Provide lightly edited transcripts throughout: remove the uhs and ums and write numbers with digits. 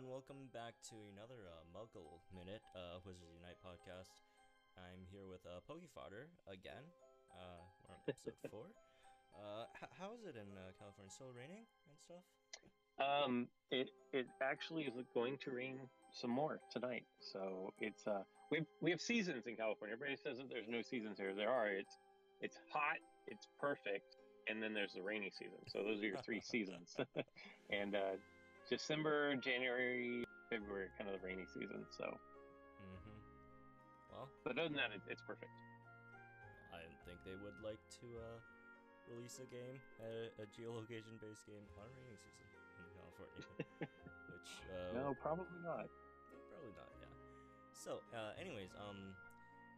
everyone, welcome back to another Muggle Minute, Wizards Unite podcast. I'm here with Fodder again. We're on episode 4. How is it in California? Still raining and stuff? It actually is going to rain some more tonight. So it's we have seasons in California. Everybody says that there's no seasons here. There are. It's hot, it's perfect, and then there's the rainy season. So those are your three seasons. And December, January, February, kind of the rainy season. So, Well, but other than that, it's perfect. I didn't think they would like to release a game, a geolocation-based game on rainy season in California. Which no, probably not. Probably not. Yeah. So, anyways,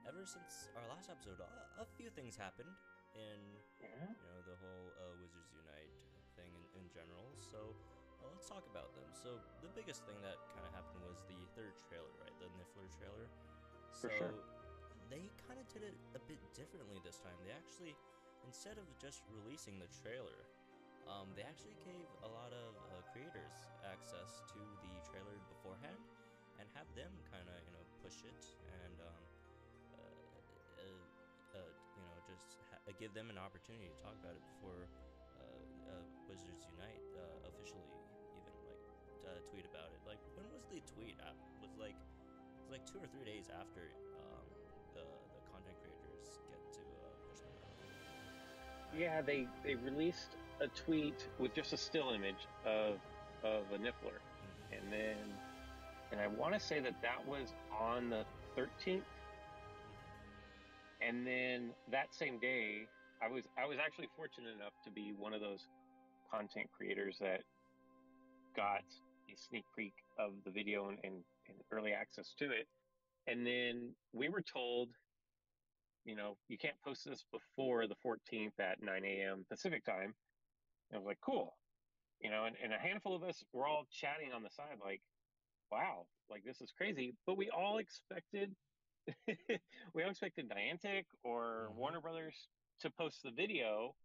ever since our last episode, a few things happened in the whole Wizards Unite thing in general. So. Well, let's talk about them. So the biggest thing that kind of happened was the third trailer, right? The Niffler trailer. So For sure. They kind of did it a bit differently this time. They actually, instead of just releasing the trailer, they actually gave a lot of creators access to the trailer beforehand and have them kind of, push it and, just give them an opportunity to talk about it before Wizards Unite officially even tweet about it. Like, when was the tweet? It was like 2 or 3 days after the content creators get to push them out. Yeah, they released a tweet with just a still image of a Niffler, and I want to say that was on the 13th, and then that same day. I was actually fortunate enough to be one of those content creators that got a sneak peek of the video and early access to it. And then we were told, you can't post this before the 14th at 9 a.m. Pacific time. And I was like, cool. And a handful of us were all chatting on the side like, wow, like this is crazy. But we all expected Niantic or Warner Brothers to post the video,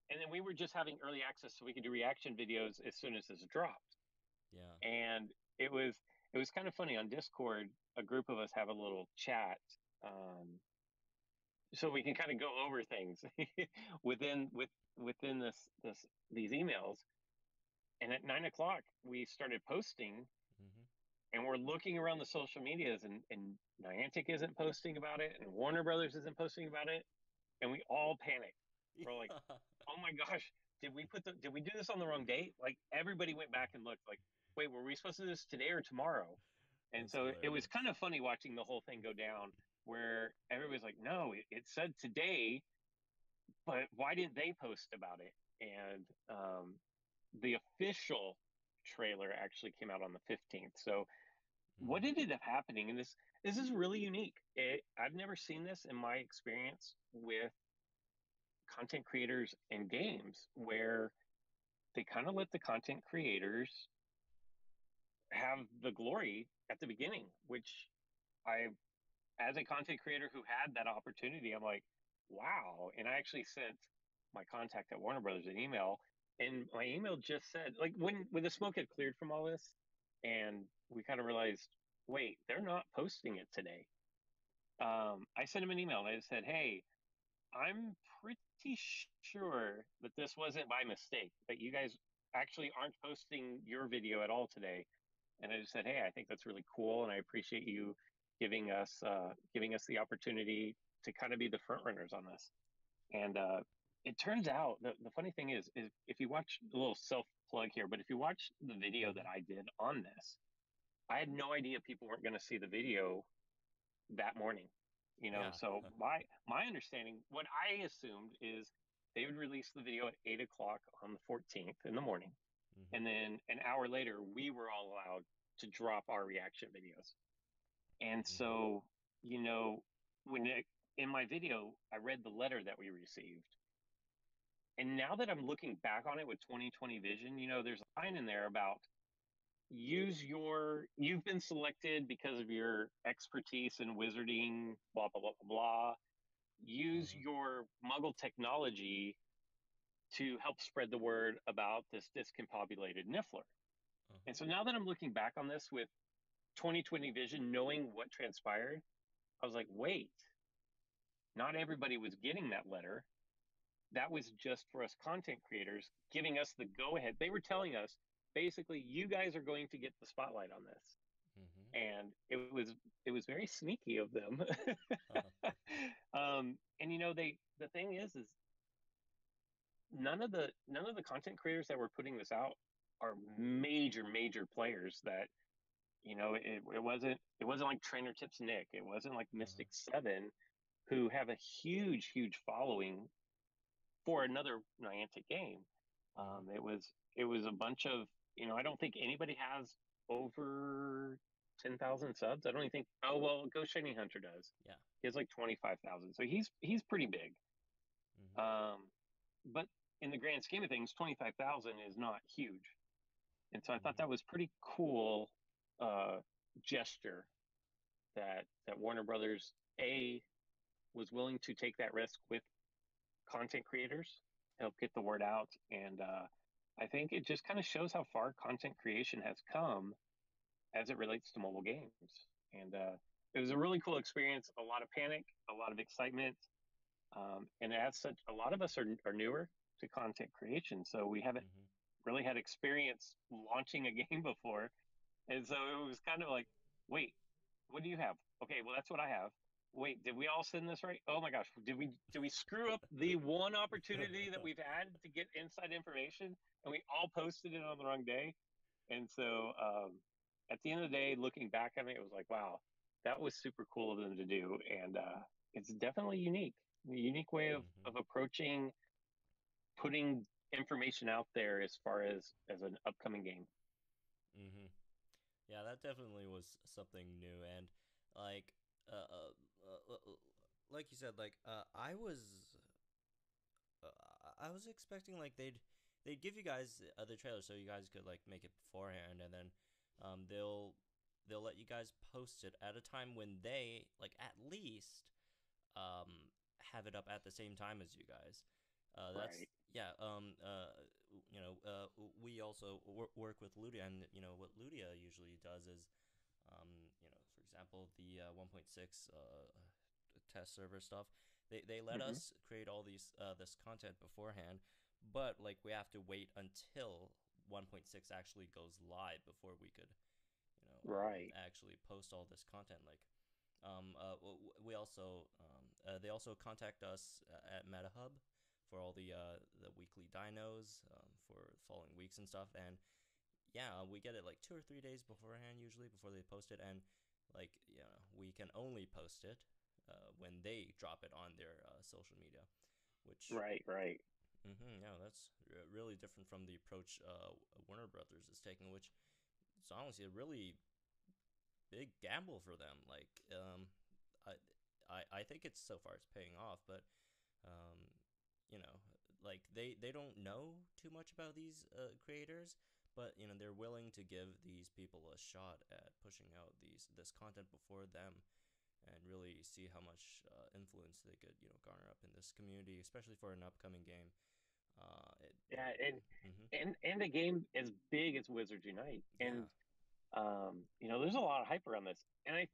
and then we were just having early access so we could do reaction videos as soon as this dropped. Yeah. And it was kind of funny on Discord. A group of us have a little chat, so we can kind of go over things within these emails. And at 9 o'clock, we started posting, and we're looking around the social medias, and Niantic isn't posting about it, and Warner Brothers isn't posting about it. And we all panicked. We're like, oh my gosh, did we do this on the wrong date? Like, everybody went back and looked like, wait, were we supposed to do this today or tomorrow? And That's so hilarious. it was kind of funny watching the whole thing go down where everybody's like, no, it said today, but why didn't they post about it? And the official trailer actually came out on the 15th. So what ended up happening, and this is really unique. I've never seen this in my experience with content creators and games, where they kind of let the content creators have the glory at the beginning, which as a content creator who had that opportunity, I'm like, wow. And I actually sent my contact at Warner Brothers an email, and my email just said, like, when the smoke had cleared from all this, and we kind of realized, wait, they're not posting it today. I sent him an email and I said, hey, I'm pretty sure that this wasn't by mistake, that you guys actually aren't posting your video at all today. And I just said, hey, I think that's really cool, and I appreciate you giving us the opportunity to kind of be the front runners on this. And it turns out the funny thing is if you watch, a little self plug here, but if you watch the video that I did on this, I had no idea people weren't going to see the video that morning. So my understanding, what I assumed, is they would release the video at 8 o'clock on the 14th in the morning. And then an hour later, we were all allowed to drop our reaction videos. And so, in my video, I read the letter that we received. And now that I'm looking back on it with 2020 vision, there's a line in there about you've been selected because of your expertise in wizarding, blah, blah, blah, blah, blah. Use your Muggle technology to help spread the word about this discombobulated Niffler. Uh-huh. And so now that I'm looking back on this with 2020 vision, knowing what transpired, I was like, wait, not everybody was getting that letter. That was just for us content creators, giving us the go ahead. They were telling us basically, you guys are going to get the spotlight on this. Mm-hmm. And it was very sneaky of them. And the thing is none of the content creators that were putting this out are major players that it wasn't like Trainer Tips Nick. It wasn't like Uh-huh. Mystic Seven, who have a huge following for another Niantic game. Mm-hmm. It was a bunch of I don't think anybody has over 10,000 subs. I don't even think. Oh well, Ghost Shiny Hunter does. Yeah. He has like 25,000, so he's pretty big. Mm-hmm. But in the grand scheme of things, 25,000 is not huge, and so I thought Mm-hmm. that was pretty cool uh, gesture that Warner Brothers a was willing to take that risk with content creators, help get the word out, and I think it just kind of shows how far content creation has come as it relates to mobile games. And it was a really cool experience. A lot of panic, a lot of excitement, and as such, a lot of us are newer to content creation, so we haven't Mm-hmm. really had experience launching a game before, and so it was kind of like, wait, what do you have? Okay, well that's what I have. Wait, did we all send this right? Oh my gosh, did we screw up the one opportunity that we've had to get inside information, and we all posted it on the wrong day? And so at the end of the day, looking back on it, it was like, wow, that was super cool of them to do, and it's definitely unique. A unique way of Mm-hmm. approaching putting information out there as far as an upcoming game. Mm-hmm. Yeah, that definitely was something new, and like, uh, uh, like you said, like, I was expecting like they'd give you guys the trailer so you guys could like make it beforehand, and then they'll let you guys post it at a time when they like at least have it up at the same time as you guys. That's Right. yeah. We also work with Ludia, and what Ludia usually does is, for example, the 1.6 test server stuff. They let Hmm. us create all this content beforehand, but like we have to wait until 1.6 actually goes live before we could Right. actually post all this content. Like, we also they also contact us at MetaHub for all the weekly dinos for the following weeks and stuff. And yeah, we get it like 2 or 3 days beforehand usually before they post it, and like we can only post it when they drop it on their social media, which Right. yeah, that's really different from the approach Warner Brothers is taking, which is honestly a really big gamble for them. Like, I, I think it's so far it's paying off, but um, you know, like they don't know too much about these creators, but they're willing to give these people a shot at pushing out this content before them, and really see how much influence they could garner up in this community, especially for an upcoming game. Yeah, and Mm-hmm. and and a game as big as Wizards Unite, Yeah. and there's a lot of hype around this, and I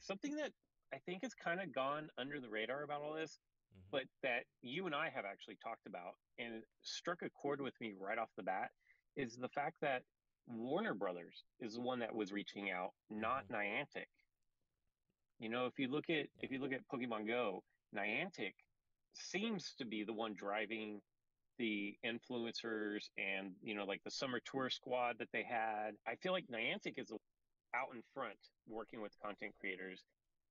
something that I think has kind of gone under the radar about all this, Mm-hmm. but that you and I have actually talked about and struck a chord with me right off the bat is the fact that Warner Brothers is the one that was reaching out, not Mm-hmm. Niantic. If you look at Yeah. if you look at Pokemon Go, Niantic seems to be the one driving the influencers and like the summer tour squad that they had. I feel like Niantic is out in front working with content creators,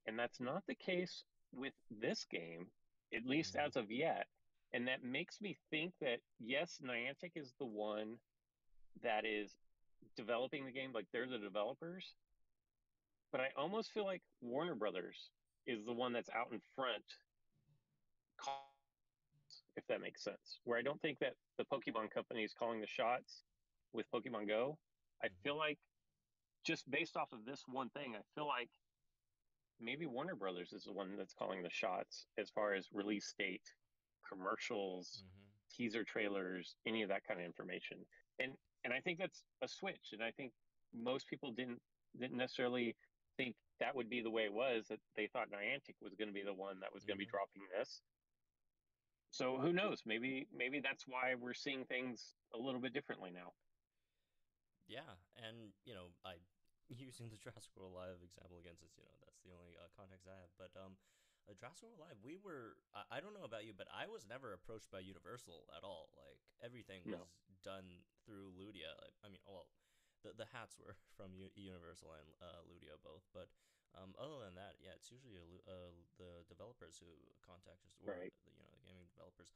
and that's not the case with this game, at least Mm-hmm. as of yet. And that makes me think that yes, Niantic is the one that is developing the game, like they're the developers, but I almost feel like Warner Brothers is the one that's out in front, if that makes sense. Where I don't think that the Pokemon company is calling the shots with Pokemon Go. I Mm-hmm. feel like just based off of this one thing, I feel like maybe Warner Brothers is the one that's calling the shots as far as release date, commercials, Mm-hmm. teaser trailers, any of that kind of information. And And I think that's a switch. And I think most people didn't necessarily think that would be the way it was. That they thought Niantic was going to be the one that was going to be Mm-hmm. dropping this. So who knows? Maybe that's why we're seeing things a little bit differently now. Yeah, and I using the Jurassic World Live example again, since that's the only context I have. But Jurassic World Live, I don't know about you, but I was never approached by Universal at all. Like everything was No. done through Ludia. Like, I mean, well, the hats were from Universal and Ludia both, but other than that, yeah, it's usually the developers who contact us, or Right. the gaming developers.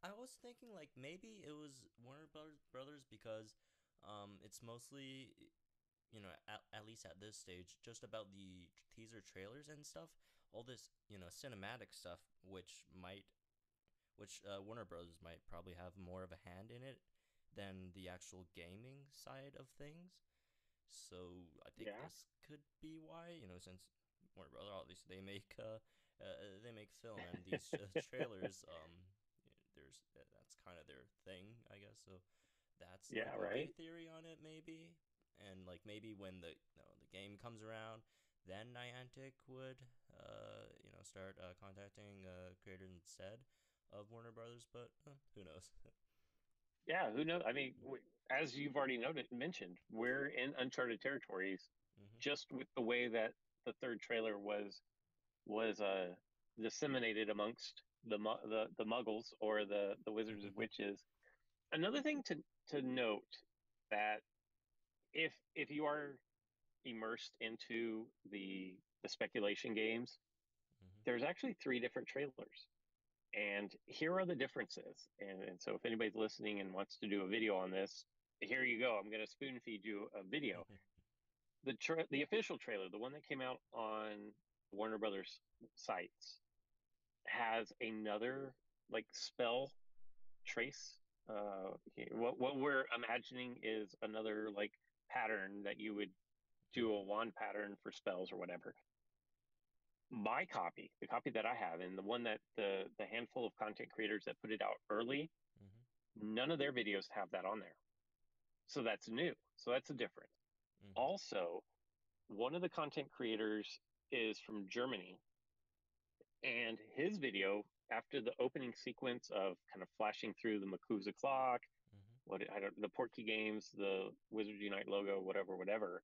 I was thinking like maybe it was Warner Brothers because it's mostly, at least at this stage, just about the teaser trailers and stuff. All this, cinematic stuff, which Warner Brothers might probably have more of a hand in it than the actual gaming side of things. So I think Yeah. this could be why, since Warner Brothers obviously they make film, and these trailers, that's kind of their thing, I guess. So that's Yeah. like Right. my theory on it, maybe. And like maybe when the game comes around, then Niantic would start contacting creators instead of Warner Brothers. But who knows? Yeah. Who knows? I mean, as you've already mentioned, we're in uncharted territories, Hmm. just with the way that the third trailer was disseminated amongst the Muggles or the Wizards and Witches. Another thing to note that if you are immersed into the speculation games, there's actually three different trailers. And here are the differences. And so if anybody's listening and wants to do a video on this, here you go. I'm going to spoon feed you a video. The official trailer, the one that came out on Warner Brothers sites, has another like spell trace. What we're imagining is another like pattern that you would do a wand pattern for spells or whatever. My copy, the copy that I have, and the one that the handful of content creators that put it out early, none of their videos have that on there. So that's new. So that's a difference. Also, one of the content creators is from Germany, and his video after the opening sequence of kind of flashing through the Makuza clock, the Portkey Games, the Wizards Unite logo, whatever.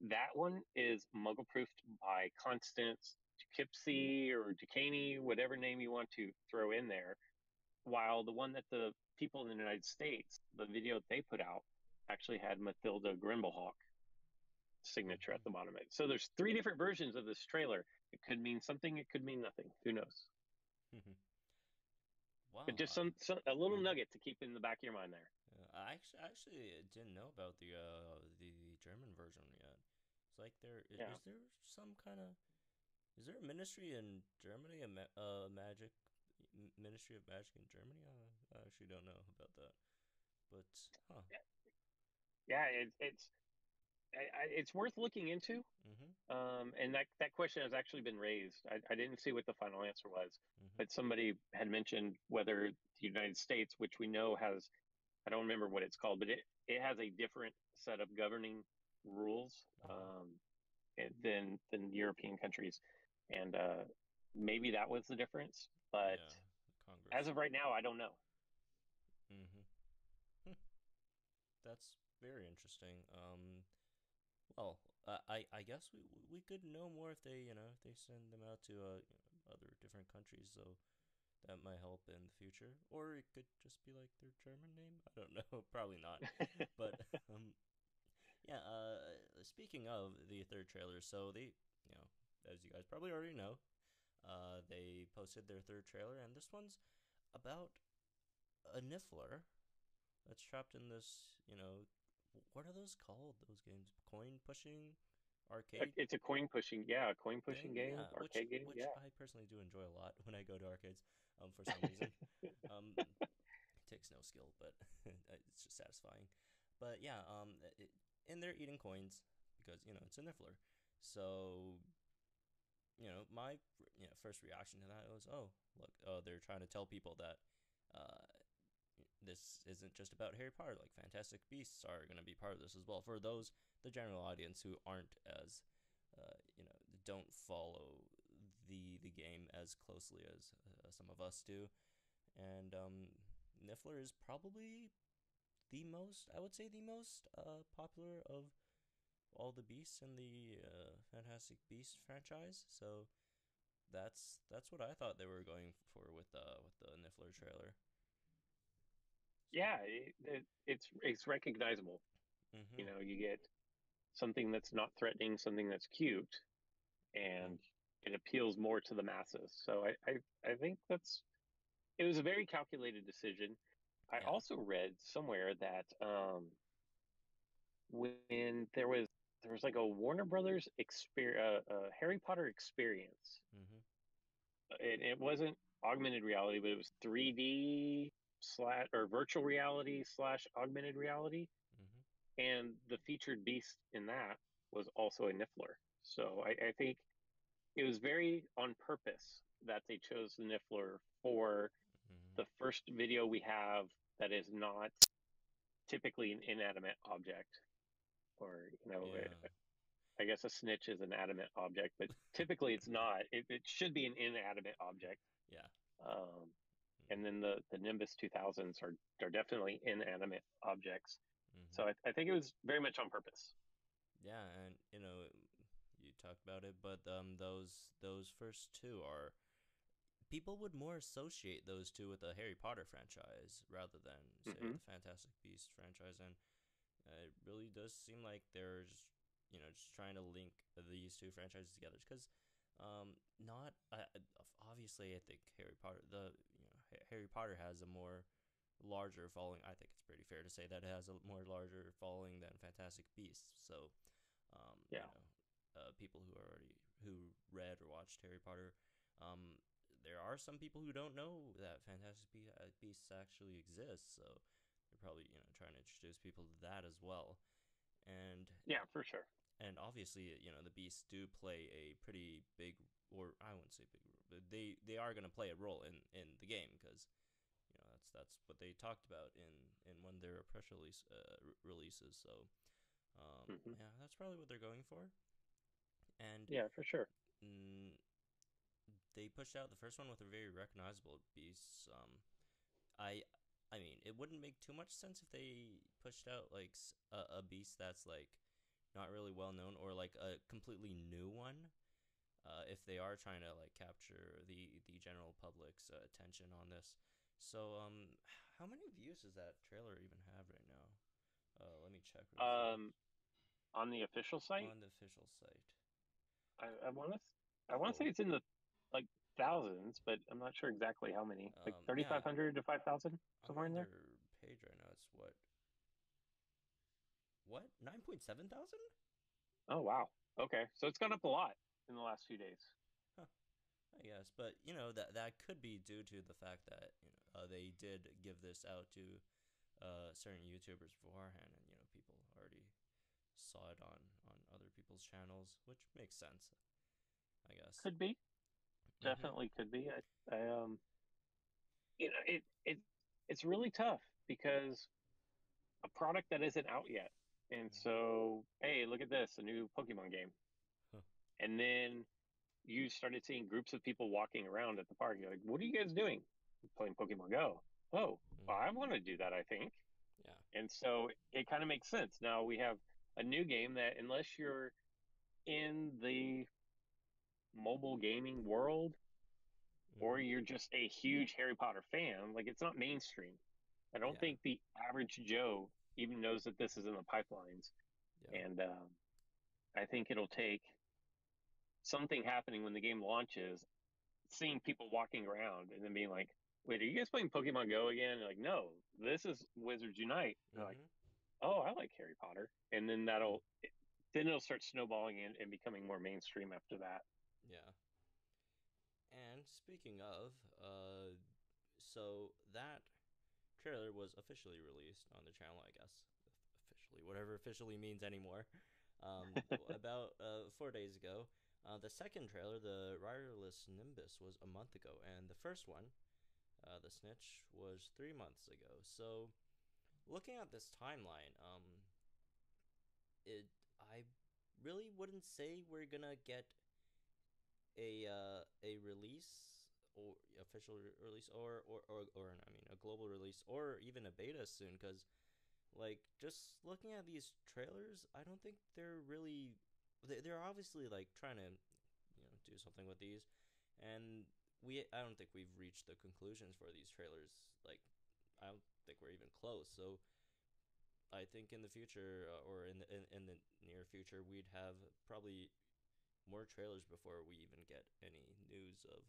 That one is muggle proofed by Constance Kipsey or Ducaney, whatever name you want to throw in there. While the one that the people in the United States, the video they put out, actually had Mathilda Grimblehawk signature at the bottom of it. So there's three different versions of this trailer. It could mean something, it could mean nothing. Who knows? But Wow. just a little nugget to keep in the back of your mind there. I actually didn't know about the German version yet. It's like Yeah. is there some kind of is there a ministry in Germany, magic ministry of magic in Germany? I actually don't know about that, but huh. Yeah, it's worth looking into. Mhm. And that question has actually been raised. I didn't see what the final answer was, Mhm. but somebody had mentioned whether the United States, which we know has, I don't remember what it's called, but it has a different set of governing rules Mhm. than European countries, and maybe that was the difference. But Yeah, as Congress. of right now, I don't know. Mhm. That's very interesting. Well, I guess we could know more if they send them out to other different countries, so that might help in the future. Or it could just be like their German name. I don't know. Probably not. But yeah. Speaking of the third trailer, so as you guys probably already know, they posted their third trailer, and this one's about a Niffler that's trapped in this. What are those called? Those games, coin pushing, arcade It's a coin pushing thing. game, Yeah, which arcade game. which Yeah. I personally do enjoy a lot when I go to arcades. For some reason, it takes no skill, but it's just satisfying. But yeah, and they're eating coins because it's a Niffler. So my first reaction to that was, oh look, they're trying to tell people that uh this isn't just about Harry Potter. Like Fantastic Beasts are going to be part of this as well. For those the general audience who aren't as don't follow the game as closely as some of us do, and Niffler is probably the most, I would say, the most popular of all the beasts in the Fantastic Beast franchise. So that's what I thought they were going for with the Niffler trailer. So, Yeah, it's recognizable. mm-hmm, You get something that's not threatening, something that's cute, mm-hmm, and it appeals more to the masses. So I think it was a very calculated decision. I yeah, also read somewhere that when there was like a Warner Brothers Harry Potter experience. mm-hmm, It wasn't augmented reality, but it was 3D slash or virtual reality slash augmented reality, mm-hmm, and the featured beast in that was also a Niffler. So I think it was very on purpose that they chose the Niffler for mm-hmm. the first video we have that is not typically an inanimate object, or Yeah, I guess a snitch is an animate object, but typically it's not. It should be an inanimate object. yeah, Um, mm-hmm, and then the Nimbus 2000s are definitely inanimate objects. mm-hmm. So I think it was very much on purpose. Yeah, and you talked about it, but those first two are people would more associate those two with the Harry Potter franchise rather than say Hmm. the Fantastic Beasts franchise, and it really does seem like they're just trying to link these two franchises together because not obviously I think Harry Potter has a more larger following. I think it's pretty fair to say that it has a more larger following than Fantastic Beasts. So, um, Yeah, you know, people who read or watched Harry Potter, um, there are some people who don't know that Beasts actually exists. So they're probably trying to introduce people to that as well. And yeah, for sure. obviously the beasts do play a pretty big, or I wouldn't say big role, but they are going to play a role in the game because that's what they talked about in one of their press releases. So Hmm. yeah, that's probably what they're going for. And Yeah, for sure. mm, they pushed out the first one with a very recognizable beast. I I mean, it wouldn't make too much sense if they pushed out like a beast that's like not really well known or like a completely new one. If they are trying to like capture the general public's attention on this. So how many views does that trailer even have right now? Let me check real Um, fast on the official site, on the official site. I want to I want to Oh, say it's in the like thousands, but I'm not sure exactly how many. Like yeah, 3,500 to 5,000, I'm somewhere on in there. their page right now. It's what 9.7 thousand? Oh wow. Okay, so it's gone up a lot in the last few days. Huh, I guess, but that could be due to the fact that they did give this out to certain YouTubers beforehand, and people already saw it on other people's channels, which makes sense, I guess. Could be, Mhm. definitely could be. It it's really tough because a product that isn't out yet, and Mhm. so hey, look at this, a new Pokemon game, Huh. and then you started seeing groups of people walking around at the park. You're like, what are you guys doing? Playing Pokemon Go. Oh, well, Mhm. I want to do that, I think. Yeah. And so it kind of makes sense. Now we have a new game that, unless you're in the mobile gaming world or Mhm. you're just a huge Harry Potter fan, like it's not mainstream. I don't Yeah. think the average Joe even knows that this is in the pipelines. Yeah. And I think it'll take something happening when the game launches, seeing people walking around and then being like, wait, are you guys playing Pokemon Go again? And they're like, no, this is Wizards Unite. And they're like, Mhm. oh, I like Harry Potter. And then it'll start snowballing and becoming more mainstream after that. Yeah. And speaking of, so that trailer was officially released on the channel, I guess. Officially, whatever officially means anymore. About 4 days ago. The second trailer, the Riderless Nimbus, was a month ago, and the first one The snitch was 3 months ago. So, looking at this timeline, it I really wouldn't say we're gonna get a release or official release or I mean a global release or even a beta soon, because like just looking at these trailers, I don't think they're really they're obviously like trying to do something with these, and I don't think we've reached the conclusions for these trailers. Like I don't think we're even close. So I think in the future, or in the near future, we'd have probably more trailers before we even get any news of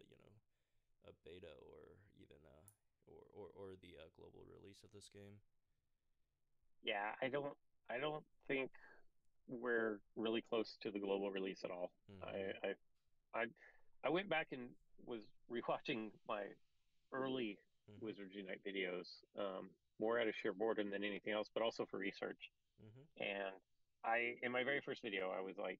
you know a beta or even or the global release of this game. Yeah, I don't think we're really close to the global release at all. Mm-hmm. I I went back and was rewatching my early Mm-hmm. Wizards Unite videos, more out of sheer boredom than anything else, but also for research. Mm-hmm. And in my very first video, I was like,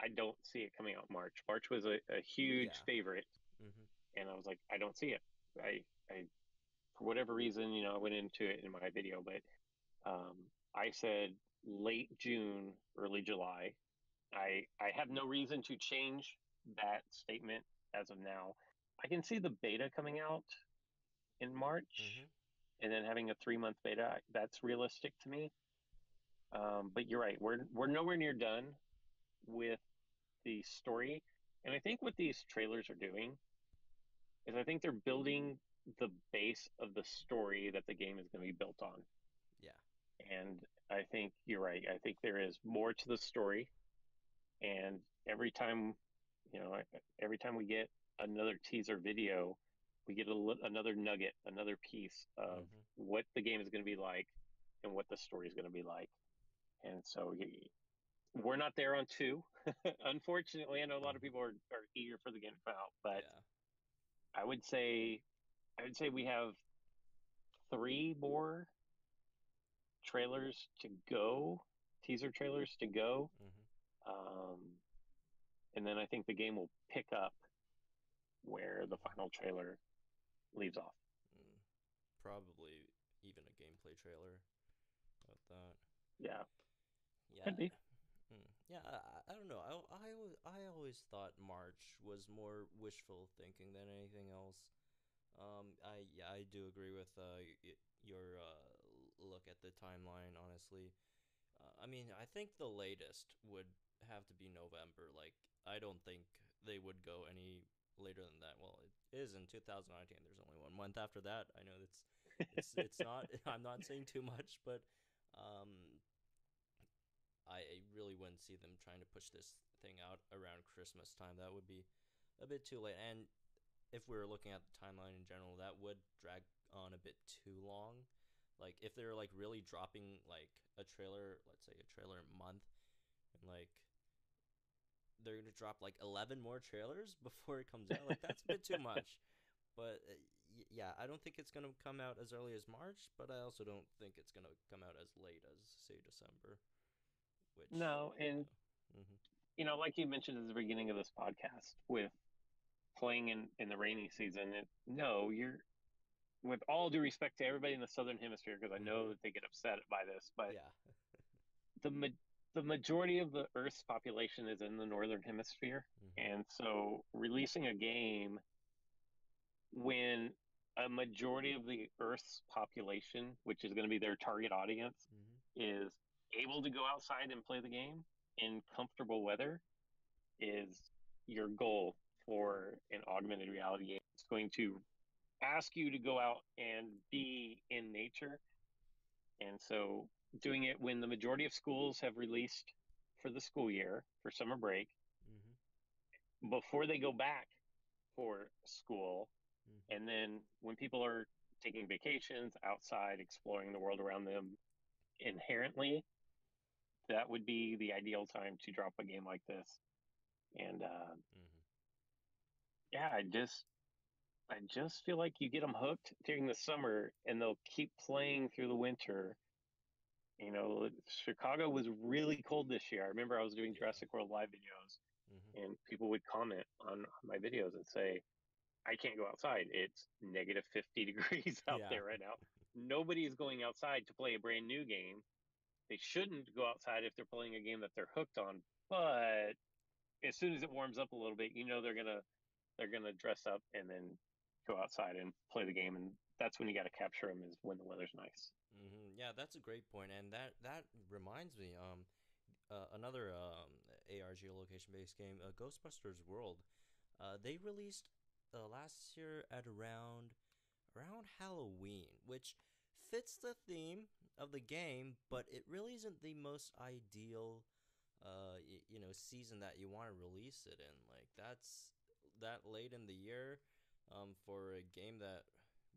I don't see it coming out March. March was a huge Yeah. favorite, Mm-hmm. and I was like, I don't see it. I for whatever reason, I went into it in my video, but um, I said late June, early July. I have no reason to change that statement as of now. I can see the beta coming out in March Mm-hmm. and then having a 3 month beta. That's realistic to me. But you're right. We're nowhere near done with the story. And I think what these trailers are doing is I think they're building the base of the story that the game is going to be built on. Yeah. And I think you're right. I think there is more to the story. And every time, you know, every time we get another teaser video, we get another nugget, another piece of Mm-hmm. what the game is going to be like and what the story is going to be like. And so we're not there on two. Unfortunately, I know a lot of Mm-hmm. people are eager for the game to come out, but Yeah. I would say I would say we have three more trailers to go, teaser trailers to go, Mm-hmm. um, and then I think the game will pick up where the Mm-hmm. final trailer leaves off. Mm. Probably even a gameplay trailer about that. Yeah, Yeah. could be. Yeah, I don't know. I always thought March was more wishful thinking than anything else. I do agree with your look at the timeline. Honestly, I mean, I think the latest would have to be November. Like, I don't think they would go any later than that. Well, it is in 2019. There's only 1 month after that. I know it's not. I'm not saying too much, but um, I really wouldn't see them trying to push this thing out around Christmas time. That would be a bit too late. And if we were looking at the timeline in general, that would drag on a bit too long. Like if they're like really dropping like a trailer, let's say a trailer a month, and like they're gonna drop like 11 more trailers before it comes out, like that's a bit too much. But yeah, I don't think it's gonna come out as early as March, but I also don't think it's gonna come out as late as say December, which No, and mm-hmm. like you mentioned at the beginning of this podcast, with playing in the rainy season, no, you're with all due respect to everybody in the southern hemisphere, because I Mm-hmm. know that they get upset by this, but Yeah. the the majority of the Earth's population is in the northern hemisphere, Mm-hmm. and so releasing a game when a majority of the Earth's population, which is going to be their target audience, Mm-hmm. is able to go outside and play the game in comfortable weather is your goal for an augmented reality game. It's going to ask you to go out and be in nature. And so doing it when the majority of schools have released for the school year for summer break, Mm-hmm. before they go back for school, Mm-hmm. and then when people are taking vacations outside, exploring the world around them inherently, that would be the ideal time to drop a game like this. And Mm-hmm. yeah, I just feel like you get them hooked during the summer and they'll keep playing through the winter. Chicago was really cold this year. I remember I was doing Yeah. Jurassic World live videos Mm-hmm. and people would comment on my videos and say, I can't go outside. It's negative 50 degrees out Yeah. there right now. Nobody is going outside to play a brand new game. They shouldn't go outside if they're playing a game that they're hooked on. But as soon as it warms up a little bit, they're gonna dress up and then go outside and play the game. And that's when you got to capture them is when the weather's nice. Yeah, that's a great point, and that reminds me, another AR geolocation based game, Ghostbusters World. They released last year at around Halloween, which fits the theme of the game, but it really isn't the most ideal, season that you want to release it in. Like that's that late in the year, for a game that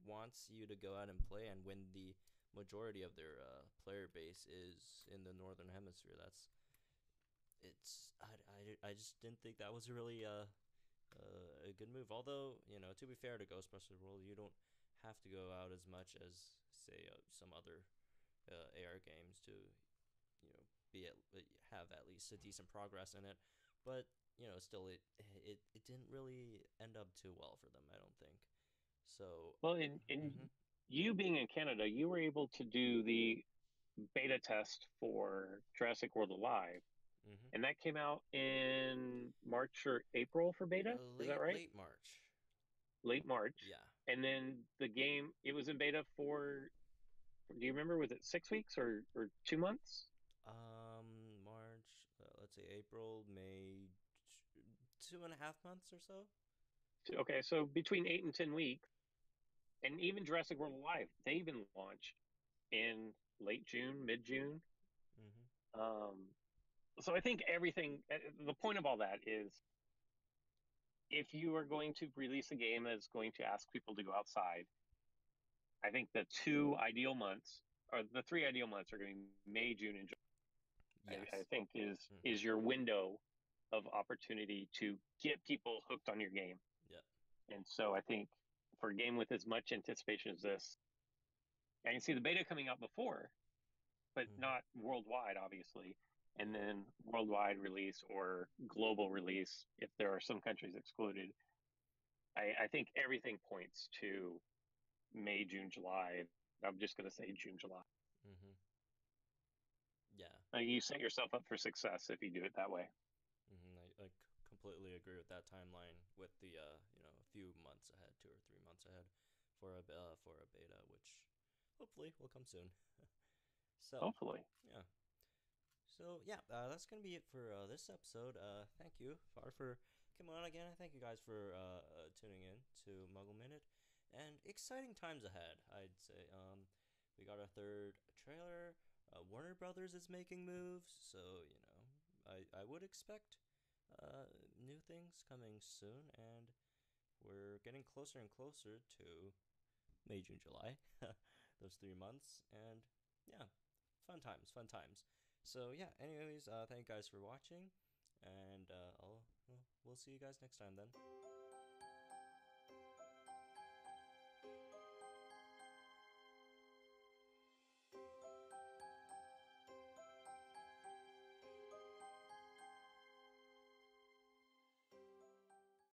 wants you to go out and play, and when the majority of their player base is in the northern hemisphere. I just didn't think that was really a good move. Although, to be fair to Ghostbusters World, you don't have to go out as much as, say, some other AR games to, be at, have at least a decent progress in it. But still, it didn't really end up too well for them. I don't think so. Well, in Mm-hmm, you being in Canada, you were able to do the beta test for Jurassic World Alive, mm-hmm. and that came out in March or April for beta. Is that right? Late March. Late March. Yeah. And then the game, it was in beta for, do you remember, was it 6 weeks or 2 months? March. Let's say April, May, 2.5 months or so. Okay, so between 8 and 10 weeks. And even Jurassic World Alive, they even launched in late June, mid June. Mm-hmm. Um, so I think everything, the point of all that is if you are going to release a game that's going to ask people to go outside, I think the two ideal months or the three ideal months are going to be May, June, and July. I Yes. think is Mm-hmm. is your window of opportunity to get people hooked on your game. Yep. And so I think for a game with as much anticipation as this, I can see the beta coming out before, but Mm-hmm. not worldwide, obviously. And then worldwide release or global release if there are some countries excluded. I think everything points to May, June, July. I'm just going to say June, July. Mm-hmm. Yeah. You set yourself up for success if you do it that way. I completely agree with that timeline. With the a few months ahead, 2 or 3 months ahead, for a beta, which hopefully will come soon. So Hopefully. yeah. So yeah, that's gonna be it for this episode. Thank you, Far, for coming on again. Thank you guys for tuning in to Muggle Minute, and exciting times ahead. I'd say we got our third trailer. Warner Brothers is making moves, so I would expect new things coming soon, and we're getting closer and closer to May, June, July, those 3 months, and yeah, fun times, fun times. So yeah, anyways, thank you guys for watching, and we'll see you guys next time then.